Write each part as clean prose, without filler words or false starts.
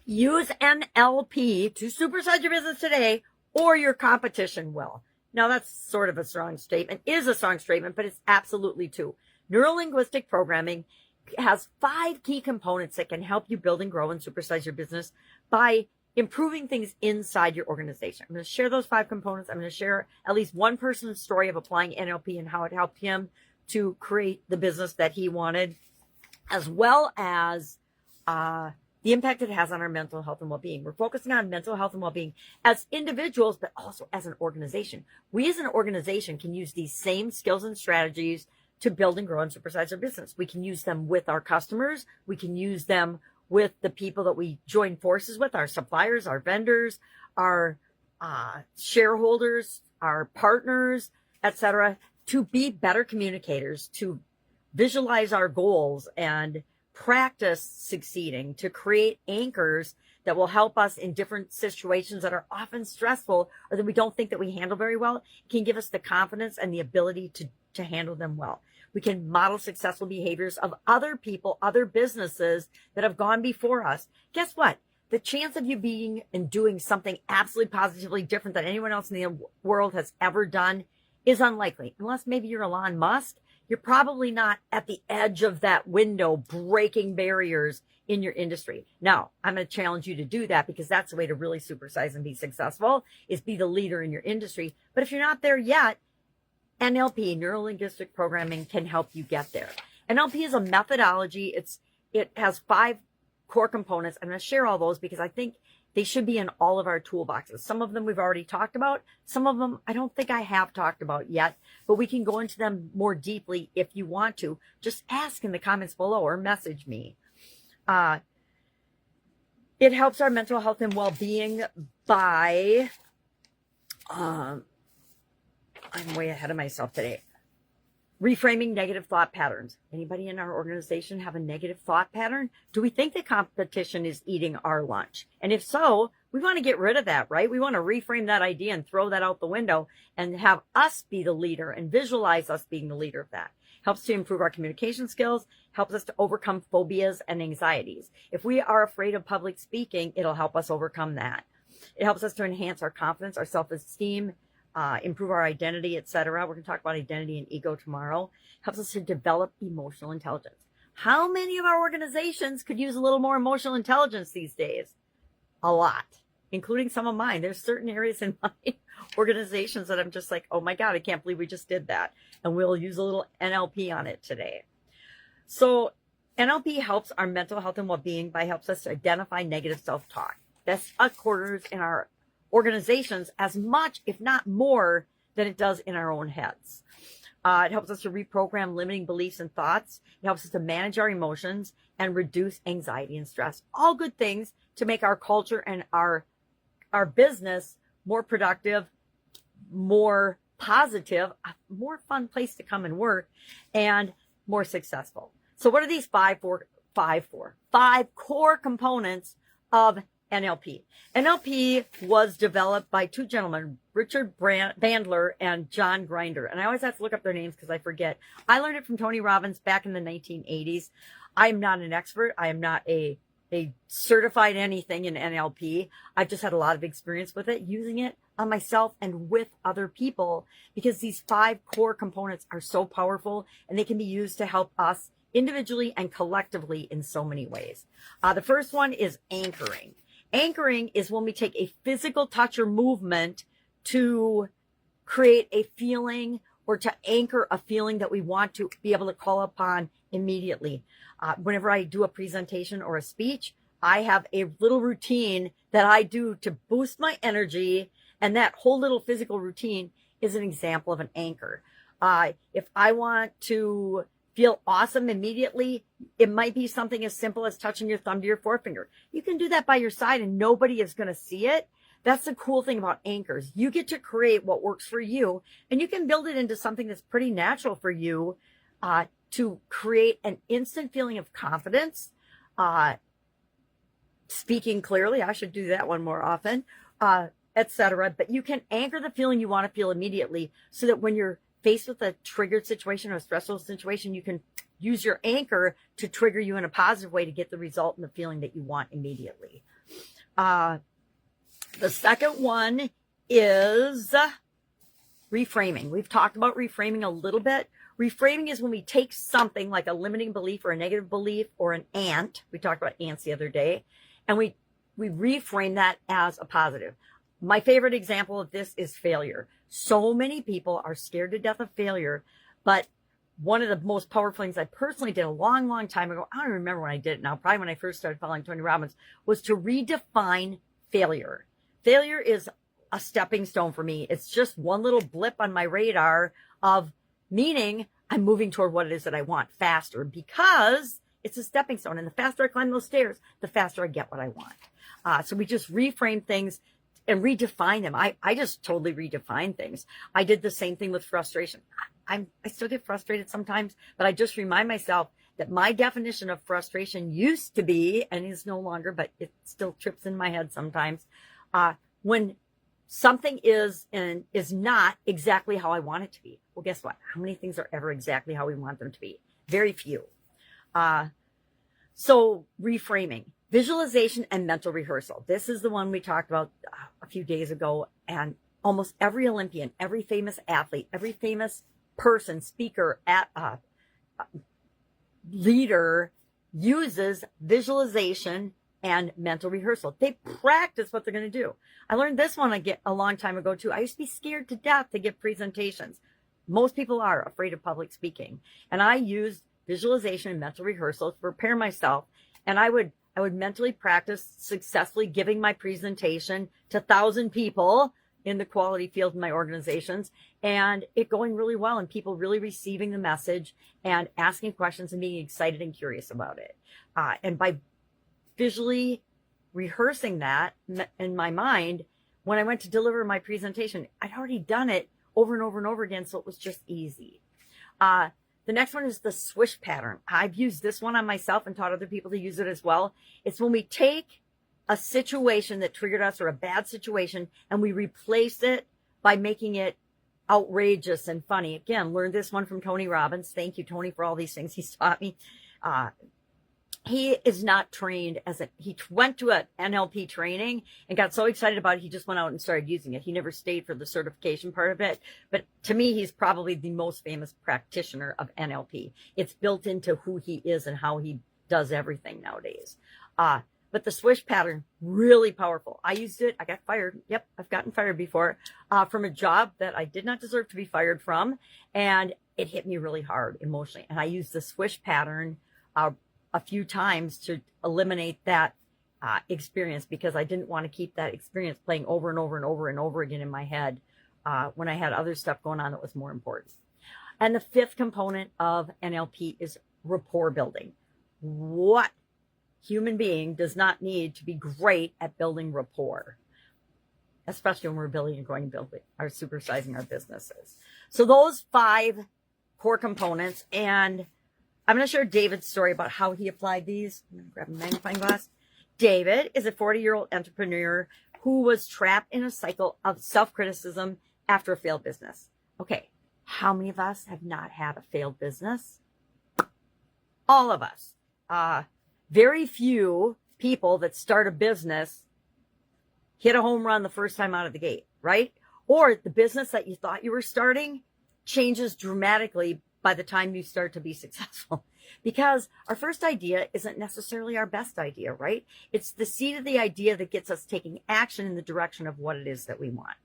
Use NLP to supersize your business today, or your competition will. Now, that's sort of a strong statement, is a strong statement, but it's absolutely true. Neurolinguistic programming has 5 key components that can help you build and grow and supersize your business by improving things inside your organization. I'm going to share those 5 components. I'm going to share at least one person's story of applying NLP and how it helped him to create the business that he wanted, as well as the impact it has on our mental health and well-being. We're focusing on mental health and well-being as individuals, but also as an organization. We as an organization can use these same skills and strategies to build and grow and supersize our business. We can use them with our customers. We can use them with the people that we join forces with, our suppliers, our vendors, our shareholders, our partners, etc., to be better communicators, to visualize our goals and practice succeeding, to create anchors that will help us in different situations that are often stressful or that we don't think that we handle very well. It can give us the confidence and the ability to handle them well. We can model successful behaviors of other people, other businesses that have gone before us. Guess what? The chance of you being and doing something absolutely positively different than anyone else in the world has ever done is unlikely. Unless maybe you're Elon Musk, you're probably not at the edge of that window breaking barriers in your industry. Now, I'm going to challenge you to do that, because that's the way to really supersize and be successful, is be the leader in your industry. But if you're not there yet, NLP, neuro-linguistic programming, can help you get there. NLP is a methodology. It has 5 core components. I'm going to share all those because I think they should be in all of our toolboxes. Some of them we've already talked about. Some of them I don't think I have talked about yet, but we can go into them more deeply if you want to. Just ask in the comments below or message me. It helps our mental health and well-being by, I'm way ahead of myself today. Reframing negative thought patterns. Anybody in our organization have a negative thought pattern? Do we think the competition is eating our lunch? And if so, we want to get rid of that, right? We want to reframe that idea and throw that out the window and have us be the leader and visualize us being the leader of that. Helps to improve our communication skills, helps us to overcome phobias and anxieties. If we are afraid of public speaking, it'll help us overcome that. It helps us to enhance our confidence, our self-esteem, improve our identity, etc. We're going to talk about identity and ego tomorrow. Helps us to develop emotional intelligence. How many of our organizations could use a little more emotional intelligence these days? A lot, including some of mine. There's certain areas in my organizations that I'm just like, oh my God, I can't believe we just did that. And we'll use a little NLP on it today. So NLP helps our mental health and well-being by helps us to identify negative self-talk. That's occurs in our organizations as much, if not more, than it does in our own heads. It helps us to reprogram limiting beliefs and thoughts. It helps us to manage our emotions and reduce anxiety and stress. All good things to make our culture and our business more productive, more positive, a more fun place to come and work, and more successful. So what are these 5 core components of NLP? NLP was developed by 2 gentlemen, Richard Bandler and John Grinder. And I always have to look up their names because I forget. I learned it from Tony Robbins back in the 1980s. I'm not an expert. I am not a certified anything in NLP. I've just had a lot of experience with it, using it on myself and with other people, because these 5 core components are so powerful and they can be used to help us individually and collectively in so many ways. The first one is anchoring. Anchoring is when we take a physical touch or movement to create a feeling or to anchor a feeling that we want to be able to call upon immediately. Whenever I do a presentation or a speech, I have a little routine that I do to boost my energy, and that whole little physical routine is an example of an anchor. If I want to feel awesome immediately, it might be something as simple as touching your thumb to your forefinger. You can do that by your side and nobody is going to see it. That's the cool thing about anchors. You get to create what works for you, and you can build it into something that's pretty natural for you to create an instant feeling of confidence, speaking clearly. I should do that one more often, etc. But you can anchor the feeling you want to feel immediately, so that when you're faced with a triggered situation or a stressful situation, you can use your anchor to trigger you in a positive way to get the result and the feeling that you want immediately. The second one is reframing. We've talked about reframing a little bit. Reframing is when we take something like a limiting belief or a negative belief or an ant. We talked about ants the other day, and we reframe that as a positive. My favorite example of this is failure. So many people are scared to death of failure, but one of the most powerful things I personally did a long, long time ago, I don't remember when I did it now, probably when I first started following Tony Robbins, was to redefine failure. Failure is a stepping stone for me. It's just one little blip on my radar of meaning I'm moving toward what it is that I want faster, because it's a stepping stone. And the faster I climb those stairs, the faster I get what I want. So we just reframe things and redefine them. I just totally redefine things. I did the same thing with frustration. I still get frustrated sometimes, but I just remind myself that my definition of frustration used to be, and is no longer, but it still trips in my head sometimes, when something is and is not exactly how I want it to be. Well, guess what? How many things are ever exactly how we want them to be? Very few. So reframing, visualization, and mental rehearsal. This is the one we talked about a few days ago, and almost every Olympian, every famous athlete, every famous person, speaker, leader uses visualization and mental rehearsal. They practice what they're going to do. I learned this one a long time ago too. I used to be scared to death to give presentations. Most people are afraid of public speaking, and I used visualization and mental rehearsal to prepare myself. And I would mentally practice successfully giving my presentation to 1,000 people in the quality field in my organizations, and it going really well, and people really receiving the message and asking questions and being excited and curious about it. And by visually rehearsing that in my mind, when I went to deliver my presentation, I'd already done it over and over and over again, so it was just easy. The next one is the swish pattern. I've used this one on myself and taught other people to use it as well. It's when we take a situation that triggered us, or a bad situation, and we replace it by making it outrageous and funny. Again, learned this one from Tony Robbins. Thank you, Tony, for all these things he's taught me. He is not trained he went to an NLP training and got so excited about it, he just went out and started using it. He never stayed for the certification part of it. But to me, he's probably the most famous practitioner of NLP. It's built into who he is and how he does everything nowadays. But the swish pattern, really powerful. I used it. I got fired. Yep, I've gotten fired before from a job that I did not deserve to be fired from. And it hit me really hard emotionally. And I used the swish pattern a few times to eliminate that experience, because I didn't want to keep that experience playing over and over and over and over again in my head when I had other stuff going on that was more important. And the fifth component of NLP is rapport building. What human being does not need to be great at building rapport, especially when we're building and growing, supersizing our businesses? So those 5 core components, and I'm going to share David's story about how he applied these. I'm going to grab a magnifying glass. David is a 40-year-old entrepreneur who was trapped in a cycle of self-criticism after a failed business. Okay, how many of us have not had a failed business? All of us. Very few people that start a business hit a home run the first time out of the gate, right? Or the business that you thought you were starting changes dramatically by the time you start to be successful, because our first idea isn't necessarily our best idea, right? It's the seed of the idea that gets us taking action in the direction of what it is that we want.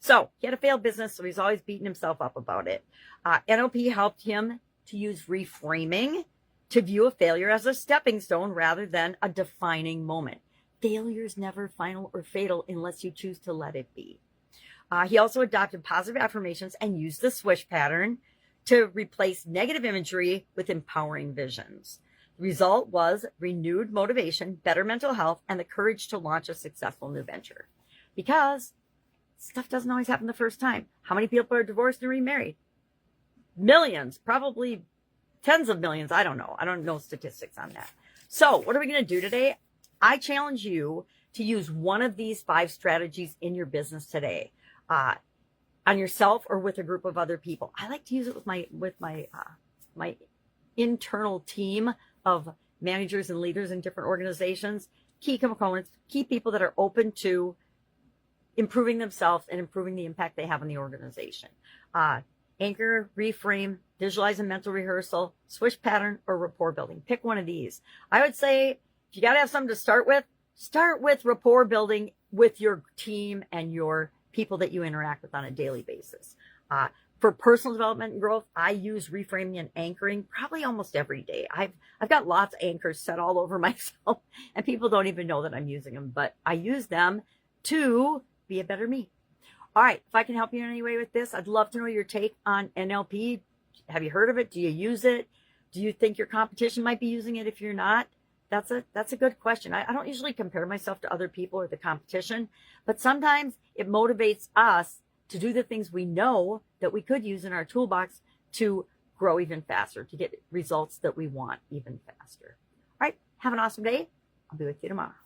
So he had a failed business, so he's always beating himself up about it. NLP helped him to use reframing to view a failure as a stepping stone rather than a defining moment. Failure is never final or fatal unless you choose to let it be. He also adopted positive affirmations and used the swish pattern to replace negative imagery with empowering visions. The result was renewed motivation, better mental health, and the courage to launch a successful new venture. Because stuff doesn't always happen the first time. How many people are divorced and remarried? Millions, probably tens of millions. I don't know. I don't know statistics on that. So what are we going to do today? I challenge you to use one of these 5 strategies in your business today. On yourself or with a group of other people. I like to use it with my internal team of managers and leaders in different organizations. key components, key people that are open to improving themselves and improving the impact they have on the organization. Anchor, reframe, visualize and mental rehearsal, switch pattern, or rapport building. Pick one of these. I would say if you got to have something to start with rapport building with your team and your people that you interact with on a daily basis. For personal development and growth, I use reframing and anchoring probably almost every day. I've got lots of anchors set all over myself, and people don't even know that I'm using them, but I use them to be a better me. All right, if I can help you in any way with this, I'd love to know your take on NLP. Have you heard of it? Do you use it? Do you think your competition might be using it if you're not? That's a good question. I don't usually compare myself to other people or the competition, but sometimes it motivates us to do the things we know that we could use in our toolbox to grow even faster, to get results that we want even faster. All right, have an awesome day. I'll be with you tomorrow.